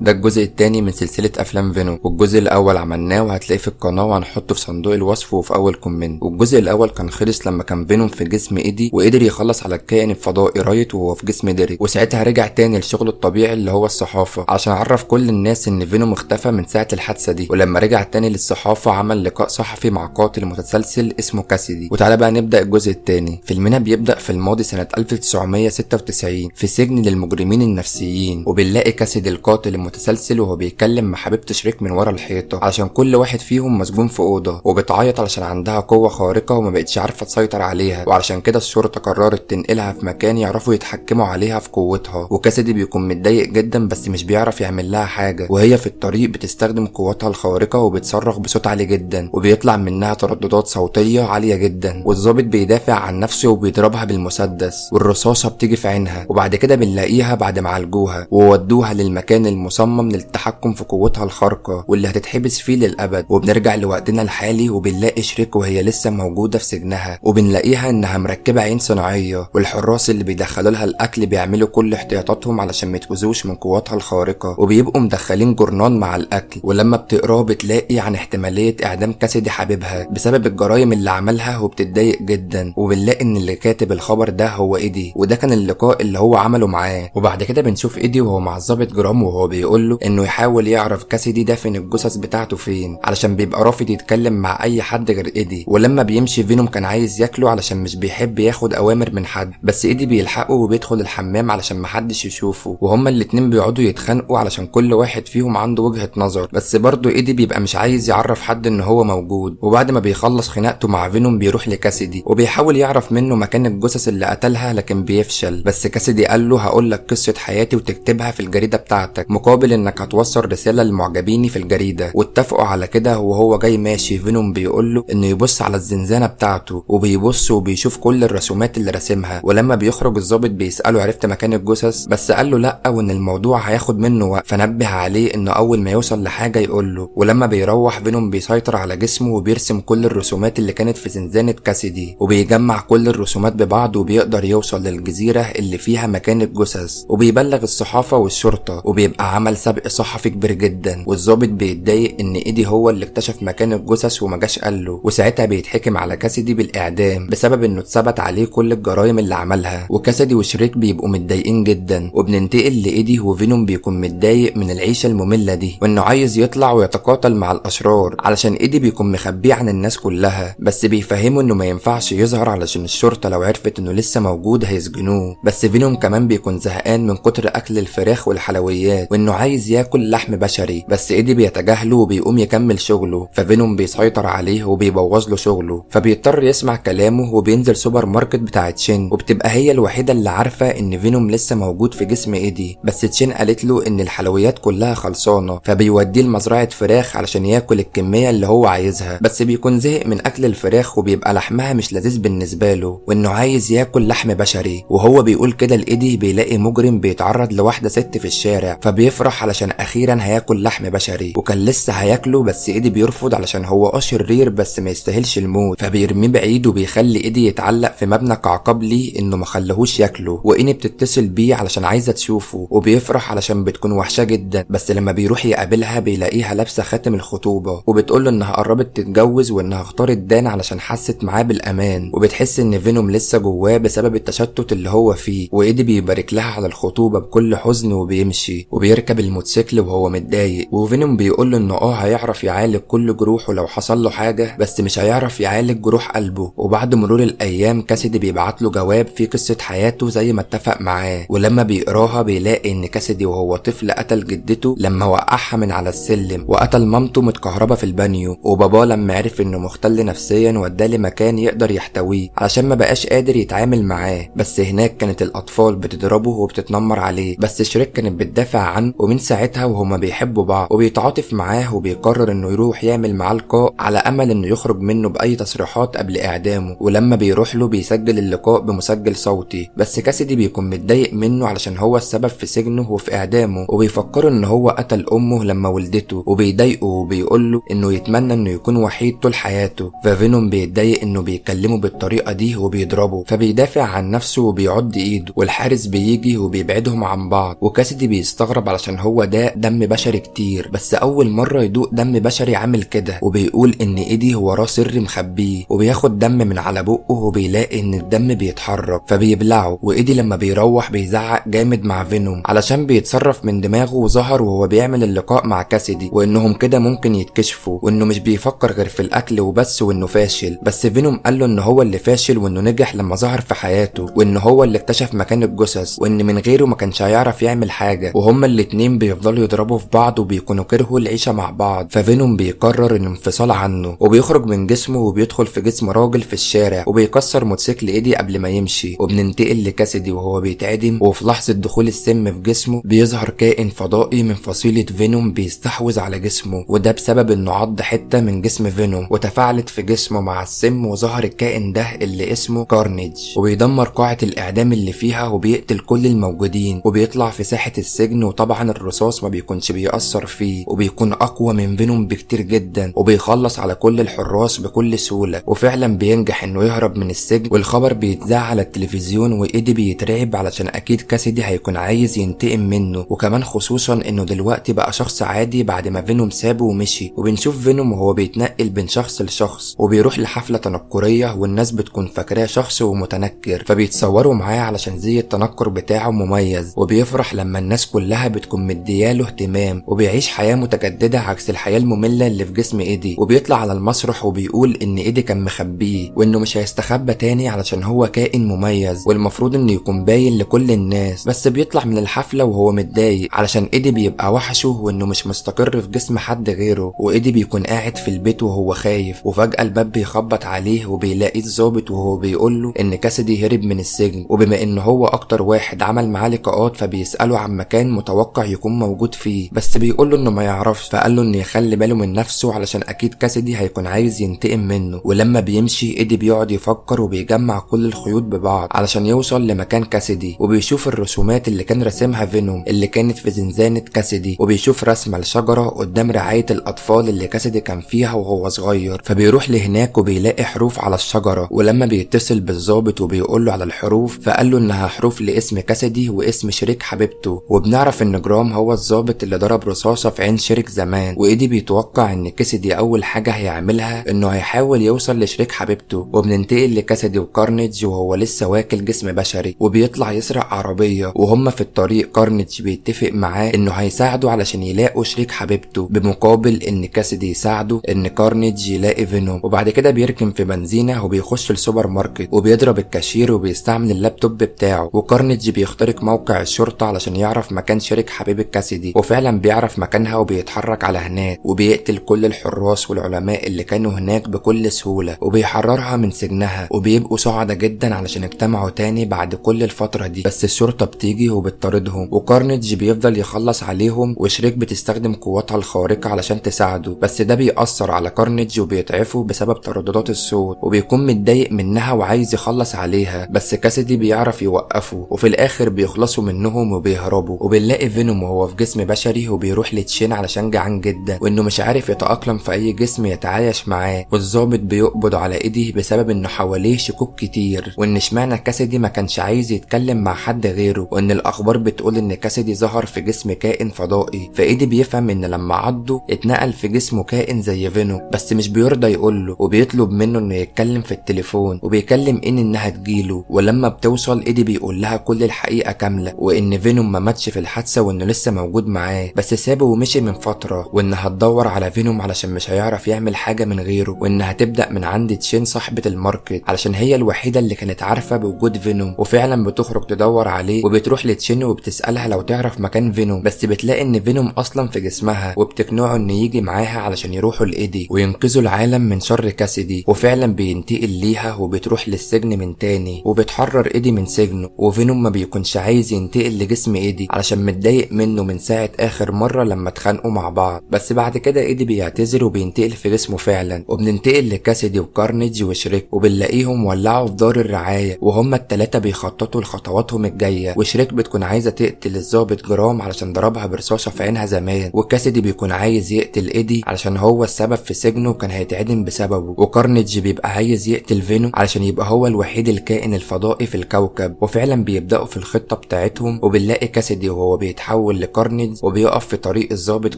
ده الجزء التاني من سلسلة افلام فينوم، والجزء الاول عملناه وهتلاقيه في القناة وهنحطه في صندوق الوصف وفي اول كومنت. والجزء الاول كان خلص لما كان فينوم في جسم ايدي وقدر يخلص على الكائن الفضائي رايت وهو في جسم ديريك، وساعتها رجع تاني لشغله الطبيعي اللي هو الصحافة عشان عرف كل الناس ان فينوم اختفى من ساعة الحادثة دي. ولما رجع تاني للصحافة عمل لقاء صحفي مع قاتل متسلسل اسمه كاسيدي. وتعالى بقى نبدأ الجزء التاني. فيلمنا بيبدأ في الماضي سنة 1996 في سجن للمجرمين النفسيين، وبنلاقي كاسيدي القاتل المتسلسل وهو بيتكلم مع حبيبته شريك من ورا الحيطة عشان كل واحد فيهم مسجون في أوضة، وبتعيط علشان عندها قوة خارقة وما بقتش عارفة تسيطر عليها، وعلشان كده الشرطة قررت تنقلها في مكان يعرفوا يتحكموا عليها في قوتها. وكاسيدي بيكون متضايق جدا بس مش بيعرف يعمل لها حاجة، وهي في الطريق بتستخدم قوتها الخارقة وبتصرخ بصوت عالي جدا وبيطلع منها ترددات صوتية عالية جدا. والضابط بيدافع عن نفسه وبيضربها بالمسدس والرصاصة بتيجي في عينها. وبعد كده بنلاقيها بعد ما عالجوها وودوها للمكان المصمم للتحكم في قوتها الخارقة واللي هتتحبس فيه للأبد. وبنرجع لوقتنا الحالي وبنلاقي شريك وهي لسه موجودة في سجنها، وبنلاقيها انها مركبة عين صناعية، والحراس اللي بيدخلوا لها الاكل بيعملوا كل احتياطاتهم علشان ما يتوزوش من قواتها الخارقة، وبيبقوا مدخلين جورنان مع الاكل. ولما بتقراه بتلاقي عن احتمالية اعدام كاسيدي حبيبها بسبب الجرائم اللي عملها وبتتضايق جدا. وبنلاقي ان اللي كاتب الخبر ده هو ايدي، وده كان اللقاء اللي هو عمله معاه. وبعد كده بنشوف ايدي وهو مع الضابط جرام وهو بيقول له انه يحاول يعرف كاسيدي دافن الجثث بتاعته فين علشان بيبقى رافض يتكلم مع اي حد غير ايدي. ولما بيمشي فينوم كان عايز ياكله علشان مش بيحب ياخد اوامر من حد، بس ايدي بيلحقه وبيدخل الحمام علشان محدش يشوفه، وهما الاتنين بيقعدوا يتخانقوا علشان كل واحد فيهم عنده وجهة نظر، بس برضه ايدي بيبقى مش عايز يعرف حد ان هو موجود. وبعد ما بيخلص خناقته مع فينوم بيروح لكاسيدي وبيحاول يعرف منه مكان الجثث اللي قتلها لكن بيفشل. بس كاسيدي قال له هقول لك قصة حياتي وتكتبها في الجريدة بتاعتك مقابل انك هتوصل رسالة للمعجبيني في الجريدة. واتفقوا على كده. وهو جاي ماشي فينوم بيقول له انه يبص على الزنزانة بتاعته، وبيبص وبيشوف كل الرسومات اللي راسمها. ولما بيخرج الضابط بيسأله عرفت مكان الجثث، بس قال له لا وان الموضوع هياخد منه وقت، فنبه عليه انه اول ما يوصل لحاجة يقول له. ولما بيروح فينوم بيسيطر على جسمه وبيرسم كل الرسومات اللي كانت في زنزانة كاسيدي، وبيجمع كل الرسومات ببعض وبيقدر يوصل للجزيرة اللي فيها مكان الجثث، وبيبلغ الصحافة والشرطة، وبيبقى عمل سبق صحفي كبير جدا. والضابط بيتضايق ان ايدي هو اللي اكتشف مكان الجثث وما جاش قال له، وساعتها بيتحكم على كاسيدي بالاعدام بسبب انه اتثبت عليه كل الجرائم اللي عملها. وكاسيدي وشريك بيبقوا متضايقين جدا، وبننتقل لايدي وفينوم بيكون متضايق من العيشة المملة دي وانه عايز يطلع ويتقاتل مع الاشرار علشان ايدي بيكون مخبيه عن الناس كلها، بس بيفهمه انه ما ينفعش يظهر علشان الشرطة لو عرفت انه لسه موجود هيسجنوه. بس فينوم كمان بيكون زهقان من كتر اكل الفراخ والحلويات وانه عايز ياكل لحم بشري، بس ايدي بيتجاهله وبيقوم يكمل شغله. ففينوم بيسيطر عليه وبيبوظ له شغله، فبيضطر يسمع كلامه وبينزل سوبر ماركت بتاع تشين، وبتبقى هي الوحيدة اللي عارفة ان فينوم لسه موجود في جسم ايدي. بس تشين قالت له ان الحلويات كلها خلصانة، فبيوديه لمزرعة فراخ علشان ياكل الكمية اللي هو عايزها، بس بيكون زهق من اكل الفراخ وبيبقى لحمها مش لذيذ بالنسبة له وانه عايز ياكل لحم بشري. وهو بيقول كده لايدي بيلاقي مجرم بيتعرض لواحدة ست في الشارع، فبيفرح علشان اخيرا هياكل لحم بشري، وكان لسه هياكله بس ايدي بيرفض علشان هو شرير بس ما يستاهلش الموت، فبيرميه بعيد وبيخلي ايدي يتعلق في مبنى كعقاب ليه انه ما خلهوش ياكله. وإني بتتصل بيه علشان عايزة تشوفه وبيفرح علشان بتكون وحشة جدا، بس لما بيروح يقابلها بيلاقيها لابسة خاتم الخطوبة وبتقول له انها قربت تتجوز وانها اختارت دان علشان حست معاه بالامان، وبتحس ان فينوم لسه جواه بسبب التشتت اللي هو فيه. وايدي بيبارك لها على الخطوبة بكل حزن وبيمشي وبيركب الموتوسيكل وهو متضايق. وفينوم بيقول له انه هيعرف يعالج كل جروحه لو حصل له حاجة، بس مش هيعرف يعالج جروح قلبه. وبعد مرور الايام كاسيدي بيبعت له جواب فيه قصة حياته زي ما اتفق معاه، ولما بيقراها بيلاقي ان كاسيدي وهو طفل قتل جدته لما وقعها من على السلم، وقتل مامته متكهربة في البانيو، وباباه لما عرف انه مختل نفسيا وداه لمكان يقدر يحتويه علشان ما بقاش قادر يتعامل معاه. بس هناك كانت الاطفال بتضربه وبتتنمر عليه، بس شريك كانت بتدافع عنه، ومن ساعتها وهما بيحبوا بعض وبيتعاطف معاه وبيقرر انه يروح يعمل معاه لقاء على امل انه يخرج منه باي تصريحات قبل اعدامه. ولما بيروح له بيسجل اللقاء بمسجل صوتي، بس كاسيدي بيكون متضايق منه علشان هو السبب في سجنه وفي اعدامه، وبيفكره ان هو قتل امه لما ولدته، وبيضايقه وبيقول له انه يتمنى انه يكون وحيد طول حياته. ففينوم بيتضايق انه بيكلمه بالطريقه دي وبيضربه، فبيدافع عن نفسه وبيعض ايده، والحارس بيجي وبيبعدهم عن بعض. وكاسيدي بيستغرب علشان علشان هو ده دم بشري كتير، بس اول مرة يدوق دم بشري عامل كده، وبيقول ان ايدي وراه سر مخبيه، وبياخد دم من على بقه وبيلاقي ان الدم بيتحرك فبيبلعه. وايدي لما بيروح بيزعق جامد مع فينوم علشان بيتصرف من دماغه، وظهر وهو بيعمل اللقاء مع كاسيدي وانهم كده ممكن يتكشفوا، وانه مش بيفكر غير في الاكل وبس، وانه فاشل. بس فينوم قال له ان هو اللي فاشل، وانه نجح لما ظهر في حياته، وان هو اللي اكتشف مكان الجثث، وان من غيره ما كانش هيعرف يعمل حاجه. وهما الاتنين بيفضلوا يضربوا في بعض وبيكونوا كرهوا العيشه مع بعض. ففينوم بيقرر الانفصال عنه وبيخرج من جسمه وبيدخل في جسم راجل في الشارع، وبيكسر موتوسيكل ايدي قبل ما يمشي. وبننتقل لكاسيدي وهو بيتعدم، وفي لحظه دخول السم في جسمه بيظهر كائن فضائي من فصيله فينوم بيستحوذ على جسمه، وده بسبب انه عض حته من جسم فينوم وتفاعلت في جسمه مع السم، وظهر الكائن ده اللي اسمه كارنيج، وبيدمر قاعه الاعدام اللي فيها وبيقتل كل الموجودين، وبيطلع في ساحه السجن. وطبعا الرصاص ما بيكونش بيأثر فيه، وبيكون اقوى من فينوم بكتير جدا، وبيخلص على كل الحراس بكل سهوله. وفعلا بينجح انه يهرب من السجن، والخبر بيتذاع على التلفزيون، وايدي بيترعب علشان اكيد كاسيدي هيكون عايز ينتقم منه، وكمان خصوصا انه دلوقتي بقى شخص عادي بعد ما فينوم سابه ومشي. وبنشوف فينوم وهو بيتنقل بين شخص لشخص، وبيروح لحفله تنكريه والناس بتكون فاكراه شخص ومتنكر، فبيتصوروا معاه علشان زي التنكر بتاعه مميز. وبيفرح لما الناس كلها بتكون مدياله اهتمام، وبيعيش حياه متجدده عكس الحياه الممله اللي في جسم ايدي. وبيطلع على المسرح وبيقول ان ايدي كان مخبيه، وانه مش هيستخبى تاني علشان هو كائن مميز والمفروض انه يكون باين لكل الناس. بس بيطلع من الحفله وهو متضايق علشان ايدي بيبقى وحشه، وانه مش مستقر في جسم حد غيره. وايدي بيكون قاعد في البيت وهو خايف، وفجاه الباب بيخبط عليه وبيلاقيه الظابط وهو بيقول له ان كاسيدي هرب من السجن، وبما ان هو اكتر واحد عمل معاه لقاءات فبيساله عن مكان متوقع يكون موجود فيه، بس بيقول له انه ما يعرفش. فقال له انه يخلي باله من نفسه علشان اكيد كاسيدي هيكون عايز ينتقم منه. ولما بيمشي ايدي بيقعد يفكر وبيجمع كل الخيوط ببعض علشان يوصل لمكان كاسيدي، وبيشوف الرسومات اللي كان راسمها فينوم اللي كانت في زنزانة كاسيدي، وبيشوف رسمة لشجرة قدام رعاية الاطفال اللي كاسيدي كان فيها وهو صغير. فبيروح لهناك وبيلاقي حروف على الشجرة، ولما بيتصل بالظابط وبيقول له على الحروف فقال له انها حروف لاسم كاسيدي واسم شريك حبيبته. وبنعرف ان جرام هو الظابط اللي ضرب رصاصة في عين شريك زمان. وايدي بيتوقع ان كاسيدي اول حاجة هيعملها انه هيحاول يوصل لشريك حبيبته. وبننتقل لكاسيدي وكارنيج وهو لسه واكل جسم بشري، وبيطلع يسرق عربية. وهم في الطريق كارنيج بيتفق معاه انه هيساعده علشان يلاقوا شريك حبيبته، بمقابل ان كاسيدي يساعده ان كارنيج يلاقي فينوم. وبعد كده بيركن في بنزينة وبيخش السوبر ماركت وبيضرب الكاشير وبيستعمل اللابتوب بتاعه. وكارنيج بيخترق موقع الشرطة علشان يعرف مكان شريك حبيبة كاسيدي، وفعلا بيعرف مكانها وبيتحرك على هناك، وبيقتل كل الحراس والعلماء اللي كانوا هناك بكل سهولة، وبيحررها من سجنها. وبيبقوا سعداء جدا علشان اجتمعوا تاني بعد كل الفترة دي. بس الشرطة بتيجي وبتطاردهم، وكارنيج بيفضل يخلص عليهم، وشريك بتستخدم قواتها الخارقة علشان تساعده، بس ده بيأثر على كارنيج وبيضعفه بسبب ترددات الصوت، وبيكون متضايق منها وعايز يخلص عليها. بس كاسيدي بيعرف يوقفه، وفي الاخر بيخلصوا منهم وبيهربوا. وبنلاقي فينوم وهو في جسم بشري وبيروح لتشين علشان جعان جدا، وانه مش عارف يتأقلم في اي جسم يتعايش معاه. والظابط بيقبض على ايديه بسبب انه حواليه شكوك كتير، وان اشمعنى كاسيدي ما كانش عايز يتكلم مع حد غيره، وان الاخبار بتقول ان كاسيدي ظهر في جسم كائن فضائي. فايدي بيفهم ان لما عضه اتنقل في جسمه كائن زي فينوم، بس مش بيرضى يقوله، وبيطلب منه انه يتكلم في التليفون، وبيكلم انها تجيله. ولما بتوصل ايدي بيقول لها كل الحقيقة كاملة، وان فينوم ما ماتش في الحادثة وانه لسه موجود معاه، بس سابه ومشي من فترة، وانها هتدور على فينوم علشان مش هيعرف يعمل حاجة من غيره، وانها هتبدأ من عند تشين صاحبة الماركت علشان هي الوحيدة اللي كانت عارفة بوجود فينوم. وفعلا بتخرج تدور عليه، وبتروح لتشين وبتسألها لو تعرف مكان فينوم، بس بتلاقي ان فينوم اصلا في جسمها، وبتقنعه ان يجي معاها علشان يروحوا لايدي وينقذوا العالم من شر كاسيدي. وفعلا بينتقل ليها وبتروح للسجن من تاني، وبتحرر ايدي من سجنه. وفينوم ما بيكونش عايز ينتقل لجسم ايدي علشان متضايق منه من ساعة اخر مرة لما اتخانقوا مع بعض. بس بعد كده ايدي بيعتذر وبينتقل في جسمه فعلا. وبننتقل لكاسيدي وكارنيج وشريك، وبنلاقيهم ولعوا في دار الرعاية، وهما التلاتة بيخططوا لخطواتهم الجاية. وشريك بتكون عايزة تقتل الظابط جرام علشان ضربها برصاصة في عينها زمان، وكاسيدي بيكون عايز يقتل ايدي علشان هو السبب في سجنه وكان هيتعدم بسببه. وكارنيج بيبقى عايز يقتل فينوم علشان يبقى هو الوحيد الكائن الفضائي في الكوكب. وفعلا بيبدأوا في الخطة بتاعتهم، وبنلاقي كاسيدي وهو بيتحول بيتحول لكارنيج وبيقف في طريق الضابط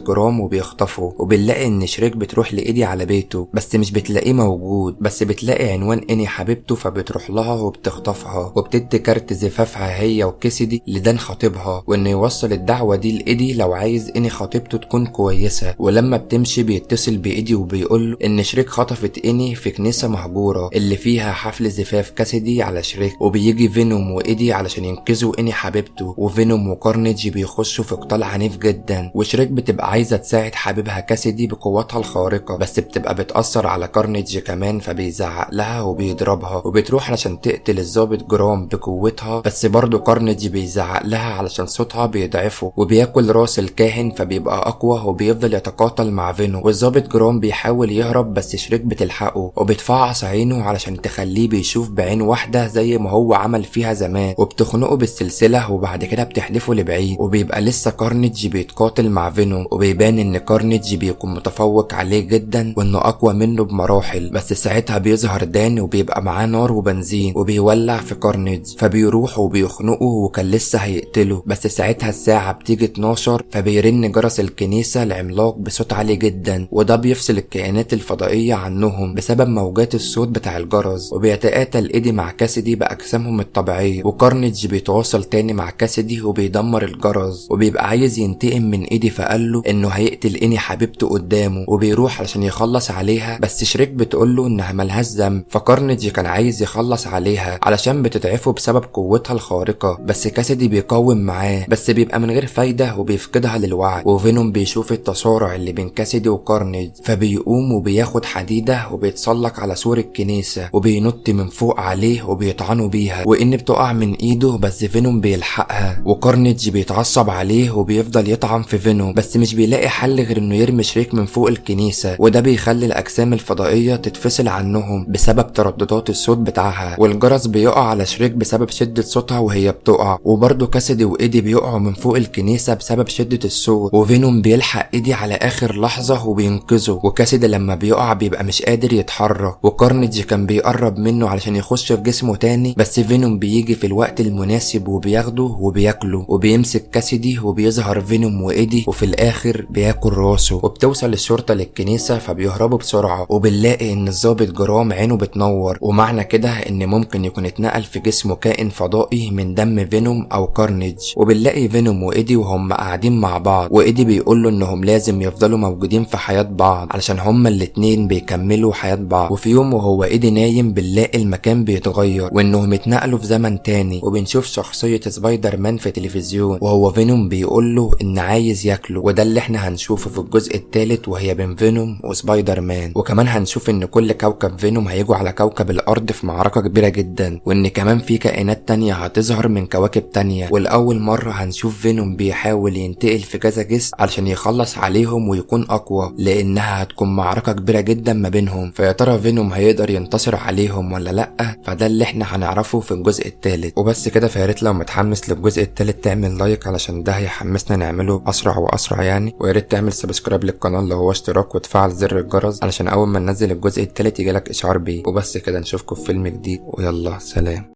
جرام وبيخطفه. وبنلاقي ان شريك بتروح لايدي على بيته بس مش بتلاقيه موجود، بس بتلاقي عنوان اني حبيبته فبتروح لها وبتخطفها وبتدي كارت زفافها هي وكيسيدي لدان خطيبها، وانه يوصل الدعوه دي لايدي لو عايز اني خطيبته تكون كويسه. ولما بتمشي بيتصل بايدي وبيقول ان شريك خطفت اني في كنيسه مهجوره اللي فيها حفل زفاف كاسيدي على شريك، وبيجي فينوم وايدي علشان ينقذوا اني حبيبته. وفينوم وكارنيج بيخشوا في قتال عنيف جدا، وشريك بتبقى عايزه تساعد حبيبها كاسيدي بقواتها الخارقه بس بتبقى بتأثر على كارنيج كمان، فبيزعق لها وبيضربها وبتروح علشان تقتل الضابط جرام بقوتها، بس برضه كارنيج بيزعق لها علشان صوتها بيضعفه وبياكل راس الكاهن فبيبقى اقوى وبيفضل يتقاتل مع فينوم. والضابط جرام بيحاول يهرب بس شريك بتلحقه وبتفعص عينه علشان تخليه بيشوف بعين واحده زي ما هو عمل فيها زمان، وبتخنقه بالسلسله وبعد كده بتحدفه لبعيد. وبيبقى لسه كارنيج بيتقاتل مع فينوم وبيبان ان كارنيج بيكون متفوق عليه جدا وانه اقوى منه بمراحل، بس ساعتها بيظهر دان وبيبقى معاه نار وبنزين وبيولع في كارنيج فبيروح وبيخنقه وكان لسه هيقتله. بس ساعتها الساعه بتيجي 12 فبيرن جرس الكنيسه العملاق بصوت عالي جدا، وده بيفصل الكائنات الفضائيه عنهم بسبب موجات الصوت بتاع الجرس. وبيتقاتل ايدي مع كاسيدي باجسامهم الطبيعيه، وكارنيج بيتواصل تاني مع كاسيدي وبيدمر الجرس وبيبقى عايز ينتقم من ايدي فقاله انه هيقتل اني حبيبته قدامه وبيروح علشان يخلص عليها، بس شريك بتقوله انها ملهاش ذنب. فكارنيج كان عايز يخلص عليها علشان بتضعفه بسبب قوتها الخارقه، بس كاسيدي بيقاوم معاه بس بيبقى من غير فايده وبيفقدها للوعي. وفينوم بيشوف التصارع اللي بين كاسيدي وكارنيج فبيقوم وبياخد حديده وبيتسلق على سور الكنيسه وبينط من فوق عليه وبيطعنه بيها، وان بتقع من ايده بس فينوم بيلحقها. وكارنيج بيتعصب عليه وبيفضل يطعن في فينوم بس مش بيلاقي حل غير انه يرمي شريك من فوق الكنيسه، وده بيخلي الاجسام الفضائيه تتفصل عنهم بسبب ترددات الصوت بتاعها. والجرس بيقع على شريك بسبب شده صوتها وهي بتقع، وبرضه كاسيدي وايدي بيقعوا من فوق الكنيسه بسبب شده الصوت. وفينوم بيلحق ايدي على اخر لحظه وبينقذه، وكاسيدي لما بيقع بيبقى مش قادر يتحرك، وكارنيج كان بيقرب منه علشان يخش في جسمه تاني بس فينوم بيجي في الوقت المناسب وبياخده وبياكله وبيمسك كاسيدي وبيظهر فينوم وايدي وفي الاخر بياكل راسه. وبتوصل الشرطه للكنيسه فبيهربوا بسرعه، وبنلاقي ان الضابط جرام عينه بتنور، ومعنى كده ان ممكن يكون اتنقل في جسمه كائن فضائي من دم فينوم او كارنيج. وبنلاقي فينوم وايدي وهم قاعدين مع بعض، وايدي بيقول له انهم لازم يفضلوا موجودين في حياه بعض علشان هما الاتنين بيكملوا حياه بعض. وفي يوم وهو ايدي نايم بنلاقي المكان بيتغير وانهم اتنقلوا في زمن تاني، وبنشوف شخصيه سبايدر مان في تلفزيون وهو فينوم بيقول له ان عايز ياكله، وده اللي احنا هنشوفه في الجزء الثالث وهي بين فينوم وسبايدر مان. وكمان هنشوف ان كل كوكب فينوم هيجوا على كوكب الارض في معركه كبيره جدا، وان كمان في كائنات تانية هتظهر من كواكب تانية. والاول مره هنشوف فينوم بيحاول ينتقل في كذا جسم علشان يخلص عليهم ويكون اقوى، لانها هتكون معركه كبيره جدا ما بينهم. فيا ترى فينوم هيقدر ينتصر عليهم ولا لا؟ فده اللي احنا هنعرفه في الجزء الثالث. وبس كده، فياريت لو متحمس للجزء الثالث تعمل لايك علشان ده هيحمسنا نعمله اسرع واسرع يعني، وياريت تعمل سبسكرايب للقناه اللي هو اشتراك وتفعل زر الجرس علشان اول ما ننزل الجزء الثالث يجيلك اشعار بيه. وبس كده، نشوفكم في فيلم جديد ويلا سلام.